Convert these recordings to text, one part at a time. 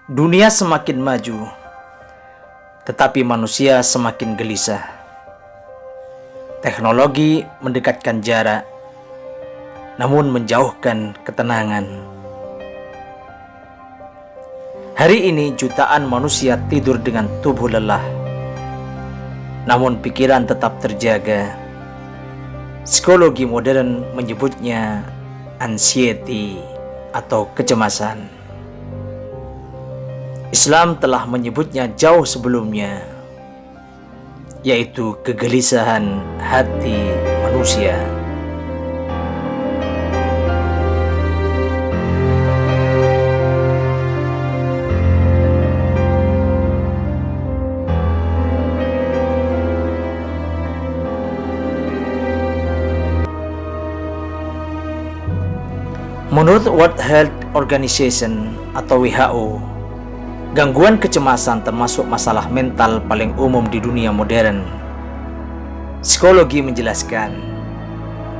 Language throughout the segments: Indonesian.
Dunia semakin maju, tetapi manusia semakin gelisah. Teknologi mendekatkan jarak, namun menjauhkan ketenangan. Hari ini jutaan manusia tidur dengan tubuh lelah, namun pikiran tetap terjaga. Psikologi modern menyebutnya anxiety atau kecemasan. Islam telah menyebutnya jauh sebelumnya, yaitu kegelisahan hati manusia. Menurut World Health Organization atau WHO, gangguan kecemasan termasuk masalah mental paling umum di dunia modern. Psikologi menjelaskan,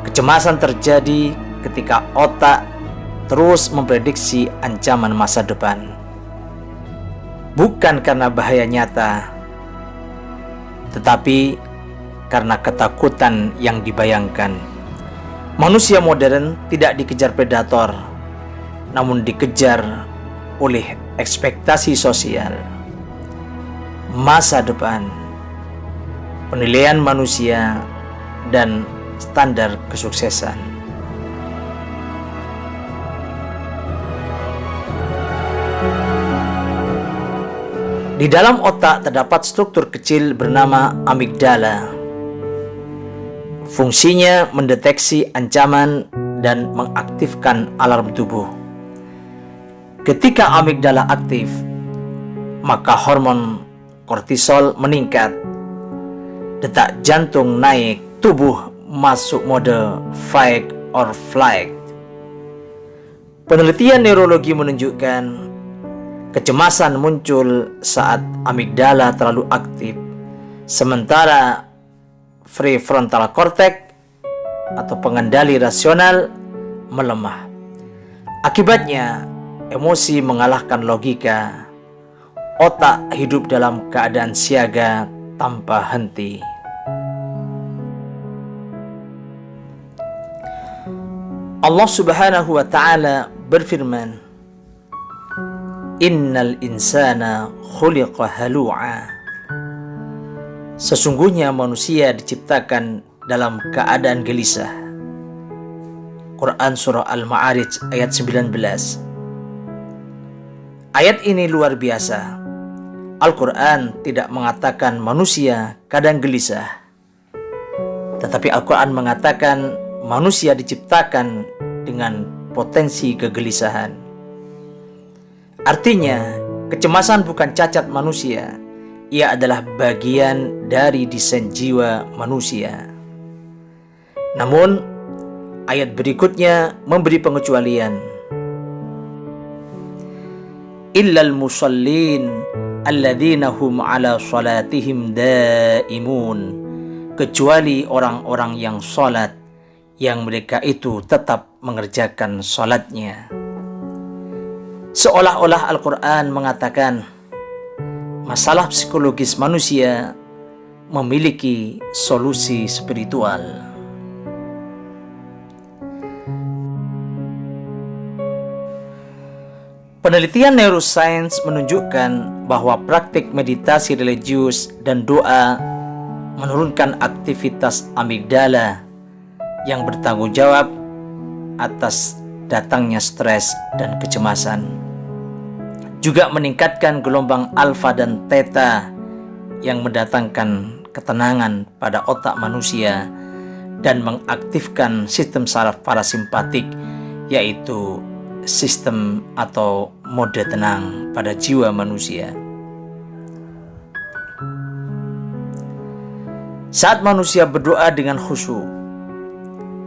kecemasan terjadi ketika otak terus memprediksi ancaman masa depan. Bukan karena bahaya nyata, tetapi karena ketakutan yang dibayangkan. Manusia modern tidak dikejar predator, namun dikejar oleh ekspektasi sosial, masa depan, penilaian manusia, dan standar kesuksesan. Di dalam otak terdapat struktur kecil bernama amigdala. Fungsinya mendeteksi ancaman dan mengaktifkan alarm tubuh. Ketika amigdala aktif, maka hormon kortisol meningkat, detak jantung naik, tubuh masuk mode fight or flight. Penelitian neurologi menunjukkan kecemasan muncul saat amigdala terlalu aktif, sementara prefrontal cortex atau pengendali rasional melemah. Akibatnya, emosi mengalahkan logika. Otak hidup dalam keadaan siaga tanpa henti. Allah Subhanahu wa ta'ala berfirman, Innal insana khuliqa halu'a. Sesungguhnya manusia diciptakan dalam keadaan gelisah. Quran Surah Al-Ma'arij ayat 19. Ayat ini luar biasa. Al-Quran tidak mengatakan manusia kadang gelisah, tetapi Al-Quran mengatakan manusia diciptakan dengan potensi kegelisahan. Artinya, kecemasan bukan cacat manusia, ia adalah bagian dari desain jiwa manusia. Namun, ayat berikutnya memberi pengecualian. Illal musallin alladzina hum ala salatihim daimun. Kecuali orang-orang yang salat, yang mereka itu tetap mengerjakan salatnya. Seolah-olah Al-Quran mengatakan masalah psikologis manusia memiliki solusi spiritual. Penelitian neuroscience menunjukkan bahwa praktik meditasi religius dan doa menurunkan aktivitas amigdala yang bertanggung jawab atas datangnya stres dan kecemasan. Juga meningkatkan gelombang alfa dan theta yang mendatangkan ketenangan pada otak manusia dan mengaktifkan sistem saraf parasimpatik, yaitu sistem atau mode tenang pada jiwa manusia. Saat manusia berdoa dengan khusyuk,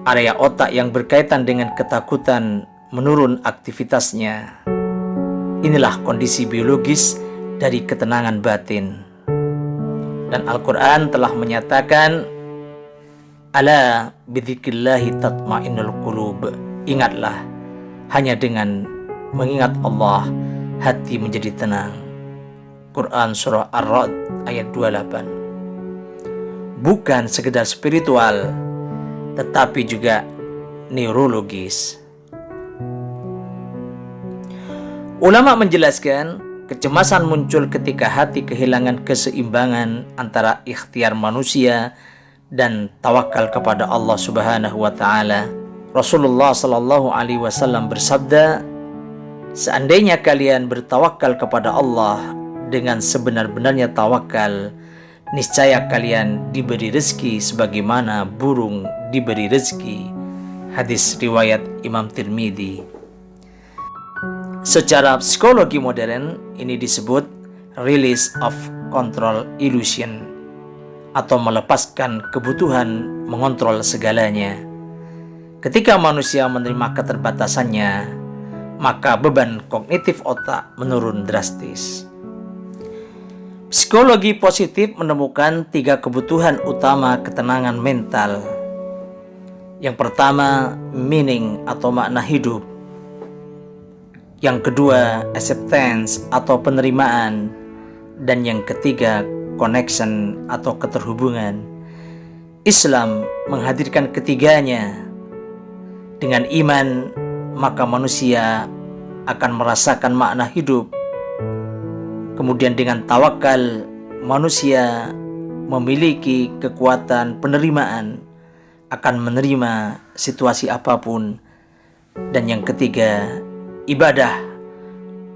area otak yang berkaitan dengan ketakutan menurun aktivitasnya. Inilah kondisi biologis dari ketenangan batin. Dan Al-Quran telah menyatakan, Ala bidzikrillahi tatma'innul qulub. Ingatlah, hanya dengan mengingat Allah, hati menjadi tenang. Quran Surah Ar-Ra'd ayat 28. Bukan sekedar spiritual, tetapi juga neurologis. Ulama menjelaskan, kecemasan muncul ketika hati kehilangan keseimbangan antara ikhtiar manusia dan tawakal kepada Allah Subhanahu wa taala. Rasulullah sallallahu alaihi wasallam bersabda, "Seandainya kalian bertawakal kepada Allah dengan sebenar-benarnya tawakal, niscaya kalian diberi rezeki sebagaimana burung diberi rezeki." Hadis riwayat Imam Tirmidzi. Secara psikologi modern, ini disebut release of control illusion, atau melepaskan kebutuhan mengontrol segalanya. Ketika manusia menerima keterbatasannya, maka beban kognitif otak menurun drastis. Psikologi positif menemukan 3 kebutuhan utama ketenangan mental. Yang pertama, meaning atau makna hidup. Yang kedua, acceptance atau penerimaan. Dan yang ketiga, connection atau keterhubungan. Islam menghadirkan ketiganya. Dengan iman, maka manusia akan merasakan makna hidup. Kemudian dengan tawakal, manusia memiliki kekuatan penerimaan, akan menerima situasi apapun. Dan yang ketiga, ibadah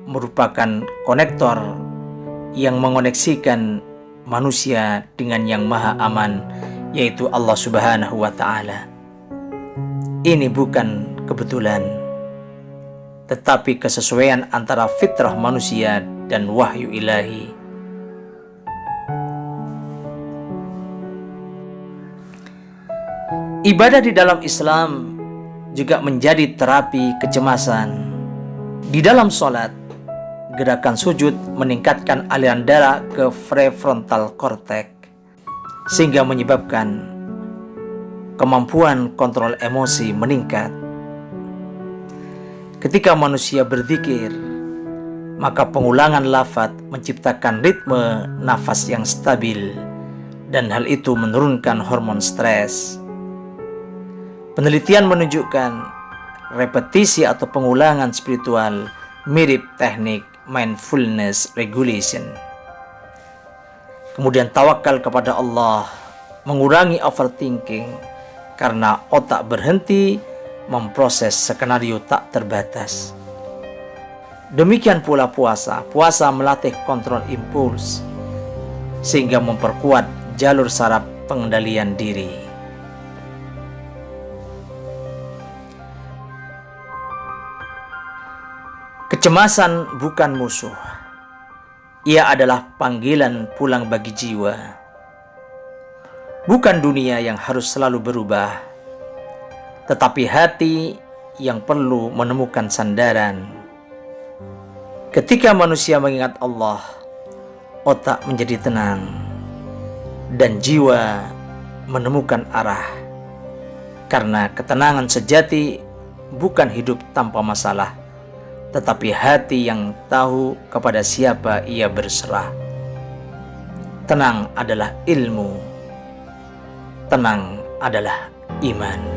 merupakan konektor yang mengoneksikan manusia dengan yang maha aman, yaitu Allah Subhanahu wa ta'ala. Ini bukan kebetulan, tetapi kesesuaian antara fitrah manusia dan wahyu ilahi. Ibadah di dalam Islam juga menjadi terapi kecemasan. Di dalam sholat, gerakan sujud meningkatkan aliran darah ke prefrontal cortex, sehingga menyebabkan kemampuan kontrol emosi meningkat. Ketika manusia berzikir, maka pengulangan lafaz menciptakan ritme nafas yang stabil, dan hal itu menurunkan hormon stres. Penelitian menunjukkan repetisi atau pengulangan spiritual mirip teknik mindfulness regulation. Kemudian tawakal kepada Allah mengurangi overthinking karena otak berhenti memproses skenario tak terbatas. Demikian pula puasa. Puasa melatih kontrol impuls sehingga memperkuat jalur saraf pengendalian diri. Kecemasan bukan musuh. Ia adalah panggilan pulang bagi jiwa. Bukan dunia yang harus selalu berubah, tetapi hati yang perlu menemukan sandaran. Ketika manusia mengingat Allah, otak menjadi tenang dan jiwa menemukan arah. Karena ketenangan sejati bukan hidup tanpa masalah, tetapi hati yang tahu kepada siapa ia berserah. Tenang adalah ilmu. Tenang adalah iman.